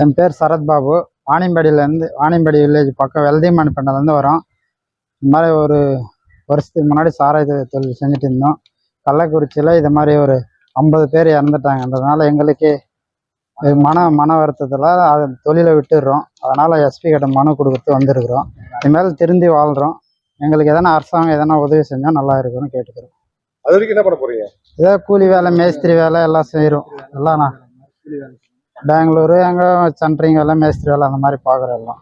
என் பேர் சரத்பாபு. வாணியம்பாடி வில்லேஜ் பக்கம் வெள்ளையம்மானிப்பேட்டையிலேருந்து வரோம். இந்த மாதிரி ஒரு வருஷத்துக்கு முன்னாடி சாராய தொழில் செஞ்சுட்டு இருந்தோம். கள்ளக்குறிச்சியில் இது மாதிரி ஒரு 50 பேர் இறந்துட்டாங்க. அதனால் எங்களுக்கு மன வருத்தத்தில் அது தொழிலை விட்டுடுறோம். அதனால் எஸ்பி கிட்ட மனு கொடுத்து வந்திருக்கிறோம். இனிமேல் திருந்தி வாழ்கிறோம். எங்களுக்கு எதனா அரசாங்கம் எதனா உதவி செஞ்சால் நல்லா இருக்குன்னு கேட்டுக்கிறோம். அது வரைக்கும் என்ன பண்ண போறீங்க? ஏதோ கூலி வேலை, மேஸ்திரி வேலை எல்லாம் செய்கிறோம். எல்லாம் நான் பெங்களூரு எங்கே சென்ட்ரிங் வேலை, மேஸ்திரி வேலை அந்த மாதிரி பார்க்குறோம் எல்லாம்.